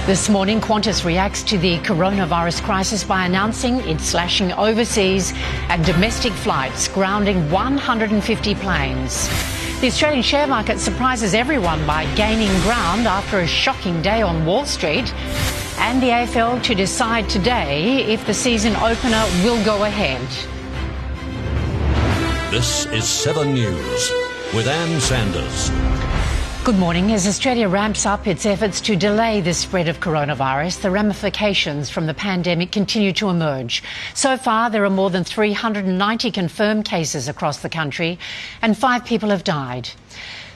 This morning, Qantas reacts to the coronavirus crisis by announcing it's slashing overseas and domestic flights, grounding 150 planes. The Australian share market surprises everyone by gaining ground after a shocking day on Wall Street. And the AFL to decide today if the season opener will go ahead. This is 7 News with Ann Sanders. Good morning. As Australia ramps up its efforts to delay the spread of coronavirus, the ramifications from the pandemic continue to emerge. So far, there are more than 390 confirmed cases across the country and 5 people have died.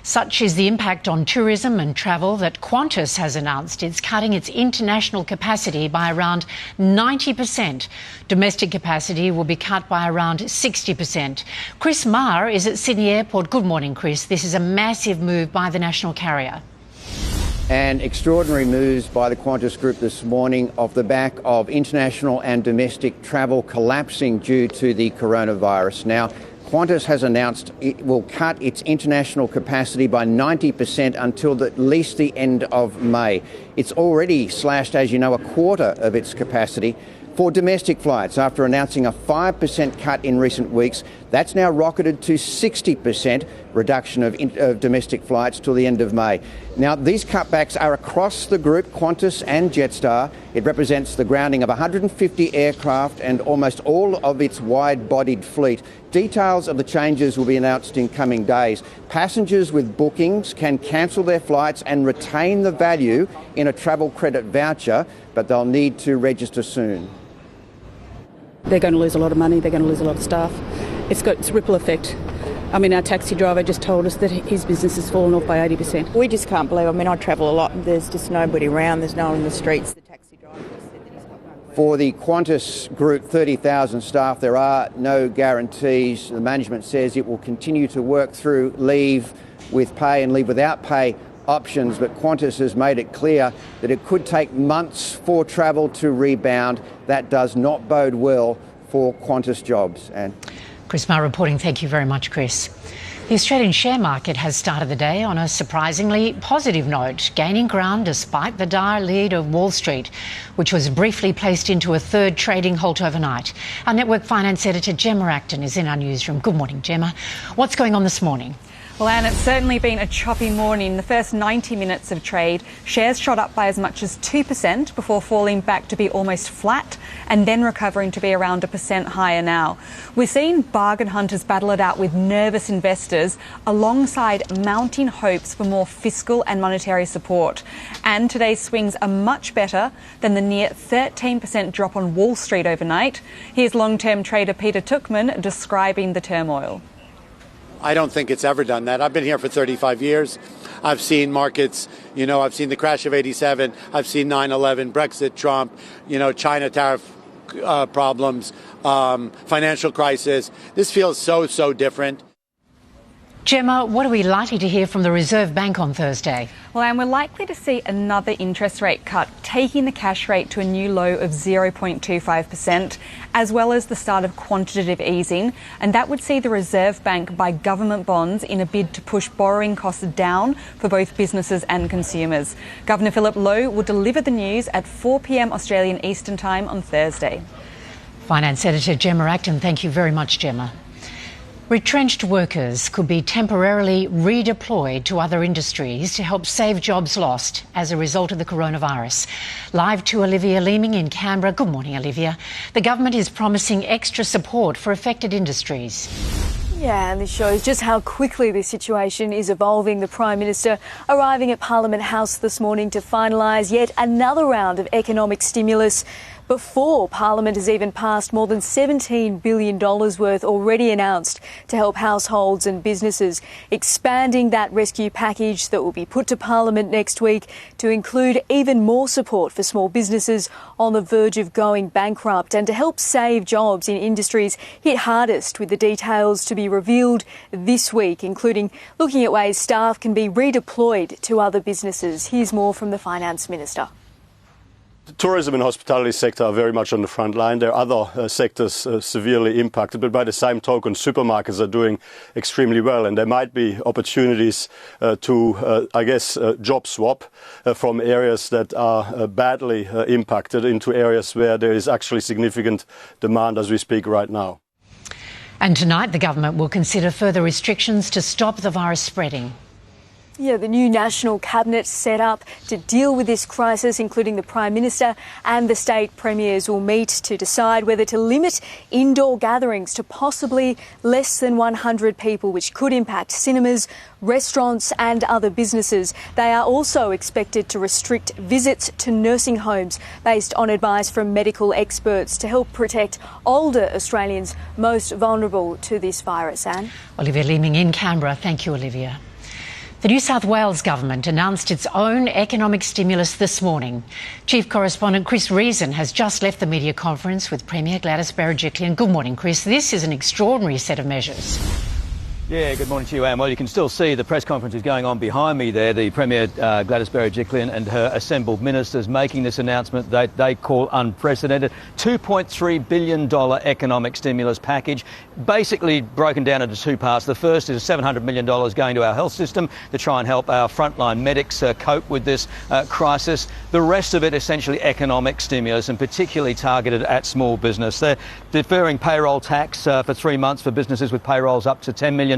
Such is the impact on tourism and travel that Qantas has announced it's cutting its international capacity by around 90%. Domestic capacity will be cut by around 60%. Chris Maher is at Sydney Airport. Good morning, Chris. This is a massive move by the national carrier. And extraordinary moves by the Qantas Group this morning off the back of international and domestic travel collapsing due to the coronavirus. Now, Qantas has announced it will cut its international capacity by 90% until at least the end of May. It's already slashed, as you know, a quarter of its capacity for domestic flights after announcing a 5% cut in recent weeks. That's now rocketed to 60% reduction of domestic flights till the end of May. Now, these cutbacks are across the group, Qantas and Jetstar. It represents the grounding of 150 aircraft and almost all of its wide-bodied fleet. Details of the changes will be announced in coming days. Passengers with bookings can cancel their flights and retain the value in a travel credit voucher, but they'll need to register soon. They're going to lose a lot of money, they're going to lose a lot of staff. It's got its ripple effect. I mean, our taxi driver just told us that his business has fallen off by 80%. We just can't believe, I travel a lot and there's just nobody around, there's no one in the streets. The taxi driver just said that he's got no work. For the Qantas Group, 30,000 staff, there are no guarantees. The management says it will continue to work through leave with pay and leave without pay options, but Qantas has made it clear that it could take months for travel to rebound. That does not bode well for Qantas jobs. And Chris Maher reporting. Thank you very much, Chris. The Australian share market has started the day on a surprisingly positive note, gaining ground despite the dire lead of Wall Street, which was briefly placed into a third trading halt overnight. Our Network Finance editor Gemma Acton is in our newsroom. Good morning, Gemma. What's going on this morning? Well, Anne, it's certainly been a choppy morning. The first 90 minutes of trade, shares shot up by as much as 2% before falling back to be almost flat and then recovering to be around 1% higher now. We're seeing bargain hunters battle it out with nervous investors alongside mounting hopes for more fiscal and monetary support. And today's swings are much better than the near 13% drop on Wall Street overnight. Here's long-term trader Peter Tuchman describing the turmoil. I don't think it's ever done that. I've been here for 35 years. I've seen markets, I've seen the crash of 87. I've seen 9/11, Brexit, Trump, China tariff problems, financial crisis. This feels so different. Gemma, what are we likely to hear from the Reserve Bank on Thursday? Well, and we're likely to see another interest rate cut, taking the cash rate to a new low of 0.25%, as well as the start of quantitative easing. And that would see the Reserve Bank buy government bonds in a bid to push borrowing costs down for both businesses and consumers. Governor Philip Lowe will deliver the news at 4 p.m. Australian Eastern Time on Thursday. Finance editor Gemma Acton, thank you very much, Gemma. Retrenched workers could be temporarily redeployed to other industries to help save jobs lost as a result of the coronavirus. Live to Olivia Leeming in Canberra. Good morning, Olivia. The government is promising extra support for affected industries. Yeah, and this shows just how quickly this situation is evolving. The Prime Minister arriving at Parliament House this morning to finalise yet another round of economic stimulus before Parliament has even passed more than $17 billion worth already announced to help households and businesses, expanding that rescue package that will be put to Parliament next week to include even more support for small businesses on the verge of going bankrupt and to help save jobs in industries hit hardest, with the details to be revealed this week, including looking at ways staff can be redeployed to other businesses. Here's more from the Finance Minister. tourism and hospitality sector are very much on the front line. There are other sectors severely impacted, but by the same token, supermarkets are doing extremely well, and there might be opportunities to job swap from areas that are badly impacted into areas where there is actually significant demand as we speak right now. And tonight the government will consider further restrictions to stop the virus spreading. Yeah, the new National Cabinet set up to deal with this crisis, including the Prime Minister and the state premiers will meet to decide whether to limit indoor gatherings to possibly less than 100 people, which could impact cinemas, restaurants and other businesses. They are also expected to restrict visits to nursing homes based on advice from medical experts to help protect older Australians most vulnerable to this virus. Anne? Olivia Leeming in Canberra. Thank you, Olivia. The New South Wales government announced its own economic stimulus this morning. Chief Correspondent Chris Reason has just left the media conference with Premier Gladys Berejiklian. Good morning, Chris. This is an extraordinary set of measures. Yeah, good morning to you, Anne. Well, you can still see the press conference is going on behind me there. The Premier Gladys Berejiklian and her assembled ministers making this announcement that they call unprecedented. $2.3 billion economic stimulus package, basically broken down into two parts. The first is $700 million going to our health system to try and help our frontline medics cope with this crisis. The rest of it essentially economic stimulus and particularly targeted at small business. They're deferring payroll tax for 3 months for businesses with payrolls up to $10 million.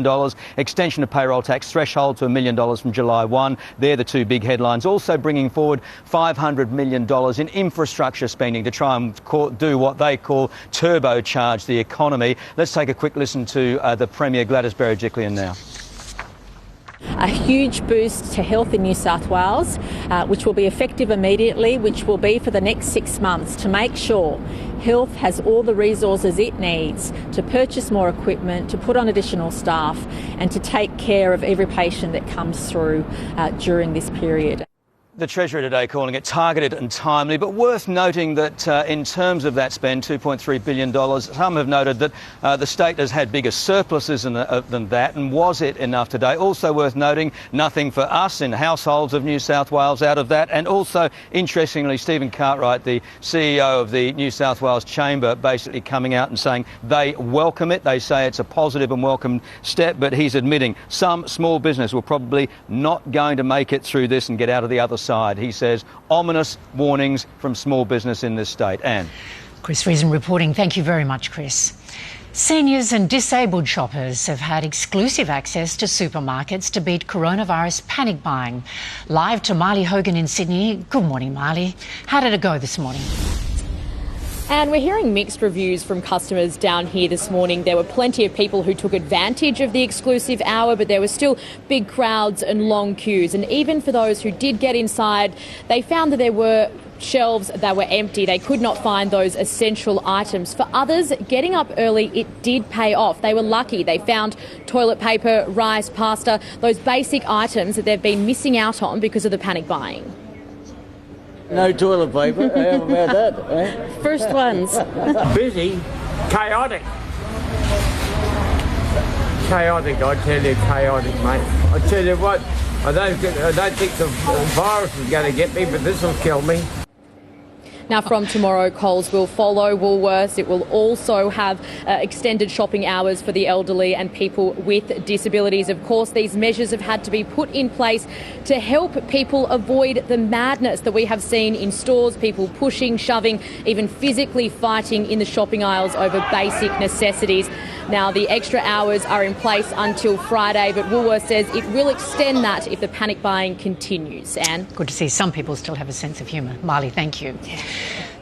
Extension of payroll tax threshold to $1 million from July 1. They're the two big headlines. Also bringing forward $500 million in infrastructure spending to try and do what they call turbocharge the economy. Let's take a quick listen to the Premier Gladys Berejiklian now. A huge boost to health in New South Wales, which will be effective immediately, which will be for the next 6 months to make sure health has all the resources it needs to purchase more equipment, to put on additional staff and to take care of every patient that comes through during this period. The Treasurer today calling it targeted and timely, but worth noting that in terms of that spend, $2.3 billion, some have noted that the state has had bigger surpluses than that, and was it enough today? Also worth noting, nothing for us in households of New South Wales out of that, and also, interestingly, Stephen Cartwright, the CEO of the New South Wales Chamber, basically coming out and saying they welcome it. They say it's a positive and welcome step, but he's admitting some small business will probably not going to make it through this and get out of the other side. He says ominous warnings from small business in this state. Anne. Chris Reason reporting. Thank you very much, Chris. Seniors and disabled shoppers have had exclusive access to supermarkets to beat coronavirus panic buying. Live to Marley Hogan in Sydney. Good morning, Marley. How did it go this morning? And we're hearing mixed reviews from customers down here this morning. There were plenty of people who took advantage of the exclusive hour, but there were still big crowds and long queues. And even for those who did get inside, they found that there were shelves that were empty. They could not find those essential items. For others, getting up early, it did pay off. They were lucky. They found toilet paper, rice, pasta, those basic items that they've been missing out on because of the panic buying. No toilet paper, how about that? Eh? First ones. Busy, chaotic. Chaotic, I tell you, chaotic, mate. I tell you what, I don't think the virus is going to get me, but this will kill me. Now, from tomorrow, Coles will follow Woolworths. It will also have extended shopping hours for the elderly and people with disabilities. Of course, these measures have had to be put in place to help people avoid the madness that we have seen in stores, people pushing, shoving, even physically fighting in the shopping aisles over basic necessities. Now, the extra hours are in place until Friday, but Woolworths says it will extend that if the panic buying continues. Anne? Good to see some people still have a sense of humour. Marley, thank you.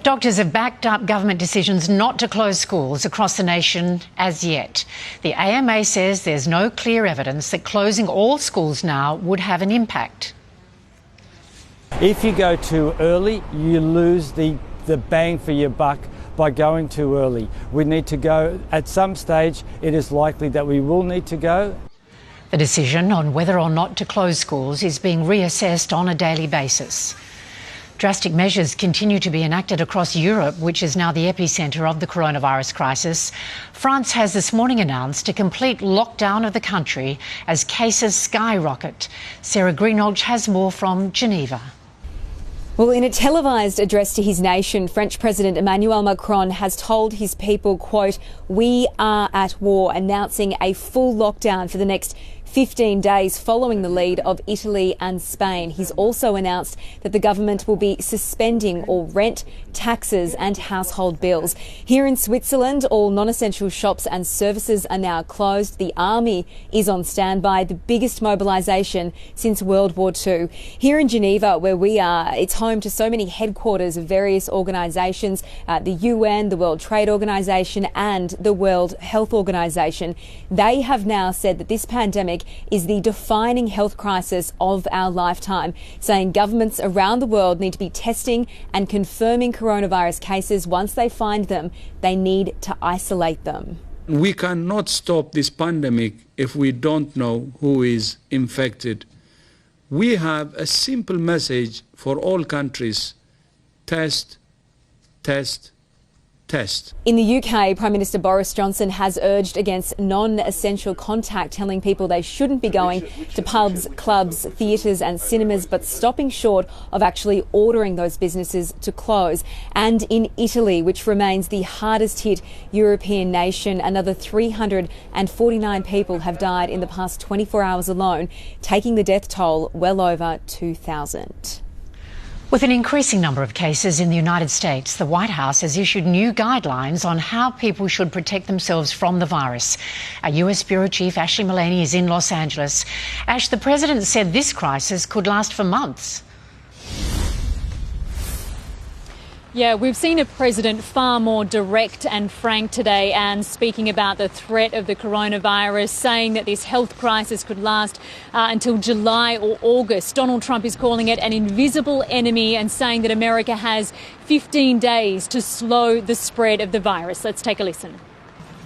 Doctors have backed up government decisions not to close schools across the nation as yet. The AMA says there's no clear evidence that closing all schools now would have an impact. If you go too early, you lose the bang for your buck by going too early. We need to go at some stage. It is likely that we will need to go. The decision on whether or not to close schools is being reassessed on a daily basis. Drastic measures continue to be enacted across Europe, which is now the epicentre of the coronavirus crisis. France has this morning announced a complete lockdown of the country as cases skyrocket. Sarah Greenhalgh has more from Geneva. Well, in a televised address to his nation, French President Emmanuel Macron has told his people, quote, "We are at war," announcing a full lockdown for the next 15 days following the lead of Italy and Spain. He's also announced that the government will be suspending all rent, taxes and household bills. Here in Switzerland, all non-essential shops and services are now closed. The army is on standby, the biggest mobilisation since World War II. Here in Geneva, where we are, it's home to so many headquarters of various organisations, the UN, the World Trade Organisation and the World Health Organisation. They have now said that this pandemic is the defining health crisis of our lifetime, saying governments around the world need to be testing and confirming coronavirus cases. Once they find them, they need to isolate them. We cannot stop this pandemic if we don't know who is infected. We have a simple message for all countries: test, test, test. In the UK, Prime Minister Boris Johnson has urged against non-essential contact, telling people they shouldn't be going to pubs, clubs, theatres and cinemas, but stopping short of actually ordering those businesses to close. And in Italy, which remains the hardest hit European nation, another 349 people have died in the past 24 hours alone, taking the death toll well over 2,000. With an increasing number of cases in the United States, the White House has issued new guidelines on how people should protect themselves from the virus. Our US Bureau Chief Ashley Mullaney is in Los Angeles. Ash, the President said this crisis could last for months. Yeah, we've seen a president far more direct and frank today, and speaking about the threat of the coronavirus, saying that this health crisis could last until July or August. Donald Trump is calling it an invisible enemy and saying that America has 15 days to slow the spread of the virus. Let's take a listen.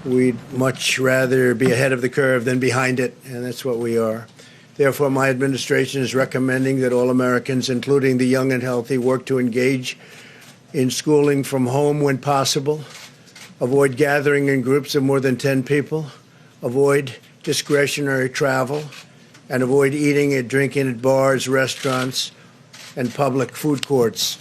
We'd much rather be ahead of the curve than behind it, and that's what we are. Therefore, my administration is recommending that all Americans, including the young and healthy, work to engage in schooling from home when possible, avoid gathering in groups of more than 10 people, avoid discretionary travel, and avoid eating and drinking at bars, restaurants, and public food courts.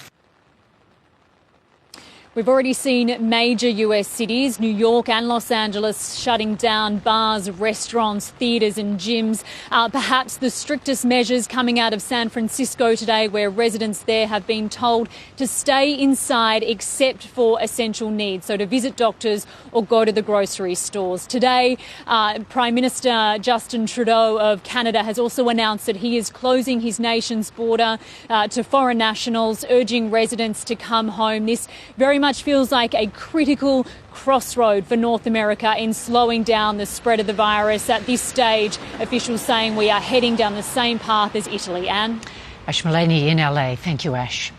We've already seen major US cities, New York and Los Angeles, shutting down bars, restaurants, theatres and gyms. Perhaps the strictest measures coming out of San Francisco today, where residents there have been told to stay inside except for essential needs, so to visit doctors or go to the grocery stores. Today, Prime Minister Justin Trudeau of Canada has also announced that he is closing his nation's border to foreign nationals, urging residents to come home. This very much feels like a critical crossroad for North America in slowing down the spread of the virus. At this stage, officials saying we are heading down the same path as Italy. Anne? Ash Mullaney in LA. Thank you, Ash.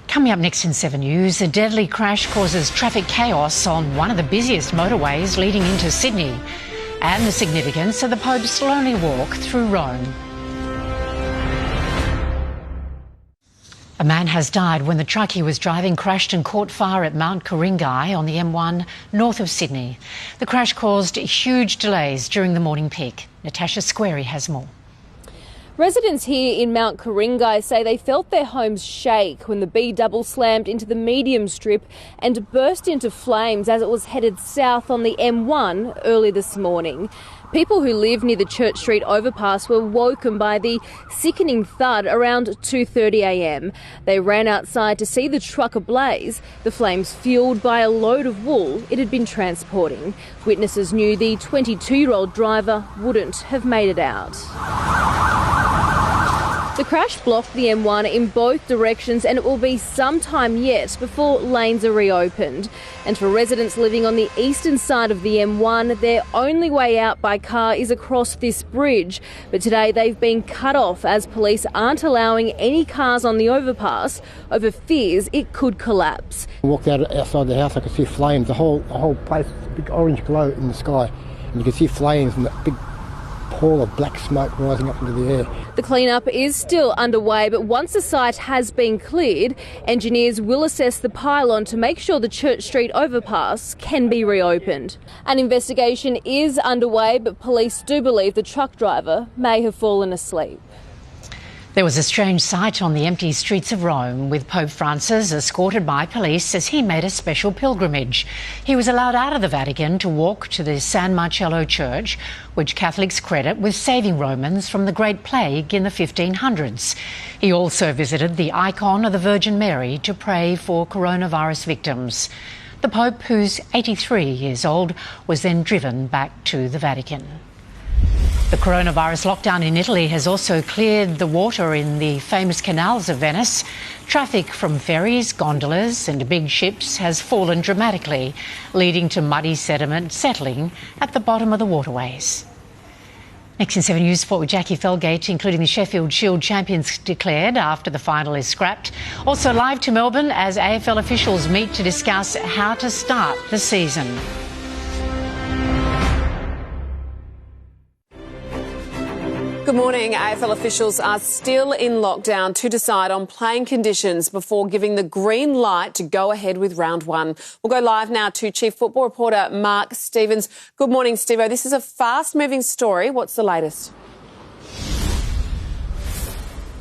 Coming up next in 7 News, a deadly crash causes traffic chaos on one of the busiest motorways leading into Sydney, and the significance of the Pope's lonely walk through Rome. A man has died when the truck he was driving crashed and caught fire at Mount Ku-ring-gai on the M1 north of Sydney. The crash caused huge delays during the morning peak. Natasha Squarey has more. Residents here in Mount Ku-ring-gai say they felt their homes shake when the B-double slammed into the medium strip and burst into flames as it was headed south on the M1 early this morning. People who live near the Church Street overpass were woken by the sickening thud around 2:30 a.m. They ran outside to see the truck ablaze, the flames fuelled by a load of wool it had been transporting. Witnesses knew the 22-year-old driver wouldn't have made it out. The crash blocked the M1 in both directions, and it will be some time yet before lanes are reopened. And for residents living on the eastern side of the M1, their only way out by car is across this bridge. But today they've been cut off as police aren't allowing any cars on the overpass over fears it could collapse. I walked outside the house, I could see flames, the whole place, a big orange glow in the sky. And you could see flames and that big pall of black smoke rising up into the air. The clean-up is still underway, but once the site has been cleared, engineers will assess the pylon to make sure the Church Street overpass can be reopened. An investigation is underway, but police do believe the truck driver may have fallen asleep. There was a strange sight on the empty streets of Rome, with Pope Francis escorted by police as he made a special pilgrimage. He was allowed out of the Vatican to walk to the San Marcello Church, which Catholics credit with saving Romans from the Great Plague in the 1500s. He also visited the icon of the Virgin Mary to pray for coronavirus victims. The Pope, who's 83 years old, was then driven back to the Vatican. The coronavirus lockdown in Italy has also cleared the water in the famous canals of Venice. Traffic from ferries, gondolas and big ships has fallen dramatically, leading to muddy sediment settling at the bottom of the waterways. Next in 7 News Sport with Jackie Felgate, including the Sheffield Shield champions declared after the final is scrapped. Also live to Melbourne as AFL officials meet to discuss how to start the season. Good morning. AFL officials are still in lockdown to decide on playing conditions before giving the green light to go ahead with round one. We'll go live now to Chief Football Reporter Mark Stevens. Good morning, Stevo. This is a fast-moving story. What's the latest?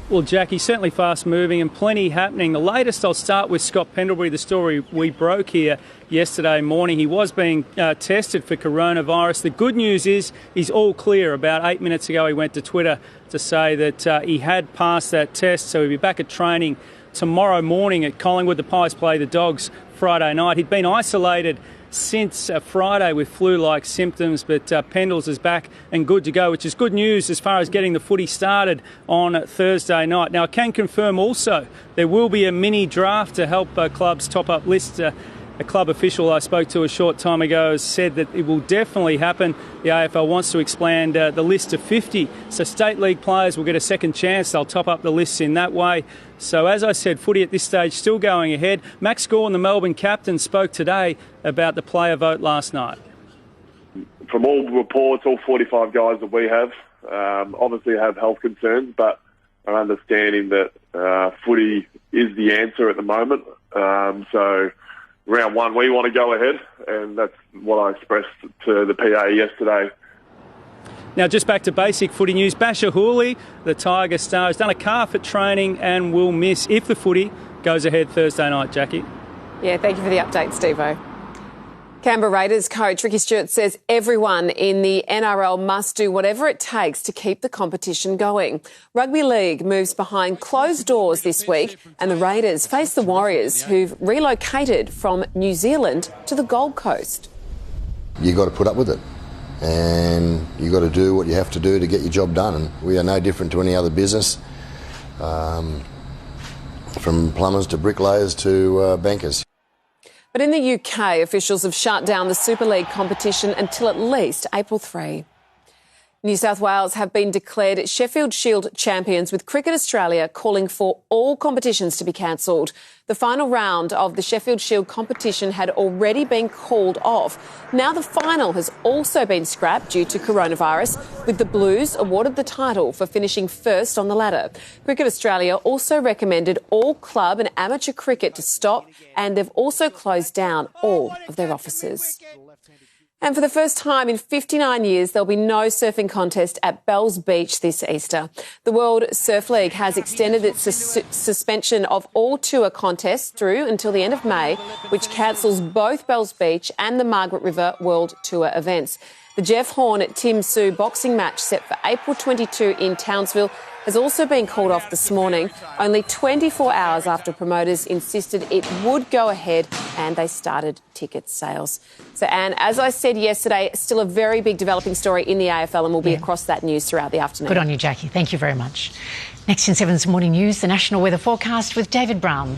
Well, Jackie, certainly fast-moving and plenty happening. The latest, I'll start with Scott Pendlebury, the story we broke here yesterday morning. He was being tested for coronavirus. The good news is he's all clear. About 8 minutes ago, he went to Twitter to say that he had passed that test, so he'll be back at training tomorrow morning at Collingwood. The Pies play the Dogs Friday night. He'd been isolated since Friday with flu-like symptoms, but Pendles is back and good to go, which is good news as far as getting the footy started on Thursday night. Now, I can confirm also there will be a mini draft to help clubs top up lists. A club official I spoke to a short time ago has said that it will definitely happen. The AFL wants to expand the list to 50, so State League players will get a second chance. They'll top up the lists in that way. So, as I said, footy at this stage still going ahead. Max Gawn, the Melbourne captain, spoke today about the player vote last night. From all reports, all 45 guys that we have obviously have health concerns, but are understanding that footy is the answer at the moment. So round one, we want to go ahead, and that's what I expressed to the PA yesterday. Now, just back to basic footy news. Basher Hooley, the Tiger star, has done a calf at training and will miss if the footy goes ahead Thursday night, Jackie. Yeah, thank you for the update, Stevo. Canberra Raiders coach Ricky Stuart says everyone in the NRL must do whatever it takes to keep the competition going. Rugby League moves behind closed doors this week, and the Raiders face the Warriors, who've relocated from New Zealand to the Gold Coast. You've got to put up with it, and you've got to do what you have to do to get your job done. And we are no different to any other business, from plumbers to bricklayers to bankers. But in the UK, officials have shut down the Super League competition until at least April 3. New South Wales have been declared Sheffield Shield champions, with Cricket Australia calling for all competitions to be cancelled. The final round of the Sheffield Shield competition had already been called off. Now the final has also been scrapped due to coronavirus, with the Blues awarded the title for finishing first on the ladder. Cricket Australia also recommended all club and amateur cricket to stop, and they've also closed down all of their offices. And for the first time in 59 years, there'll be no surfing contest at Bells Beach this Easter. The World Surf League has extended its suspension of all tour contests through until the end of May, which cancels both Bells Beach and the Margaret River World Tour events. The Jeff Horn at Tim Sue boxing match set for April 22 in Townsville has also been called off this morning, only 24 hours after promoters insisted it would go ahead and they started ticket sales. So, Anne, as I said yesterday, still a very big developing story in the AFL, and we'll be across that news throughout the afternoon. Good on you, Jackie. Thank you very much. Next in 7's Morning News, the national weather forecast with David Brown.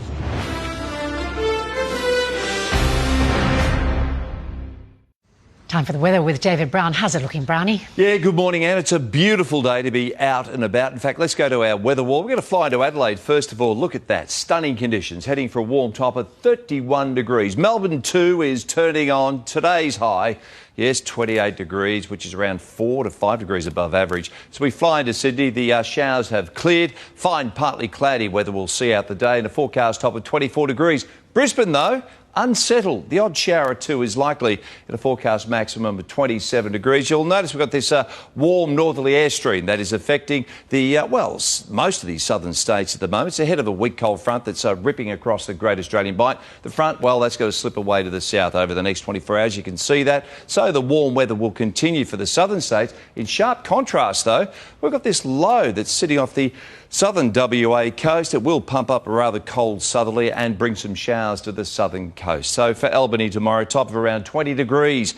Time for the weather with David Brown. How's it looking, Brownie? Yeah, good morning, Anne. It's a beautiful day to be out and about. In fact, let's go to our weather wall. We're going to fly into Adelaide first of all. Look at that. Stunning conditions. Heading for a warm top of 31 degrees. Melbourne too is turning on. Today's high, yes, 28 degrees, which is around 4 to 5 degrees above average. So we fly into Sydney. The showers have cleared. Fine, partly cloudy weather we'll see out the day, and a forecast top of 24 degrees. Brisbane, though, unsettled. The odd shower or two is likely at a forecast maximum of 27 degrees. You'll notice we've got this warm northerly airstream that is affecting the, most of these southern states at the moment. It's ahead of a weak cold front that's ripping across the Great Australian Bight. The front, well, that's going to slip away to the south over the next 24 hours. You can see that. So the warm weather will continue for the southern states. In sharp contrast, though, we've got this low that's sitting off the southern WA coast. It will pump up a rather cold southerly and bring some showers to the southern coast. So for Albany tomorrow, top of around 20 degrees.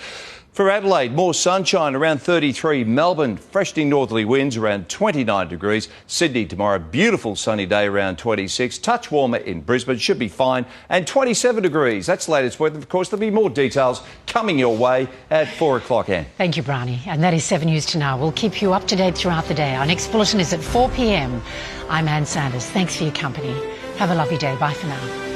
For Adelaide, more sunshine, around 33. Melbourne, freshening northerly winds, around 29 degrees. Sydney tomorrow, beautiful sunny day, around 26. Touch warmer in Brisbane, should be fine. And 27 degrees. That's the latest weather. Of course, there'll be more details coming your way at 4 o'clock, Anne. Thank you, Bryony. And that is 7 News to Now. We'll keep you up to date throughout the day. Our next bulletin is at 4 p.m. I'm Ann Sanders. Thanks for your company. Have a lovely day. Bye for now.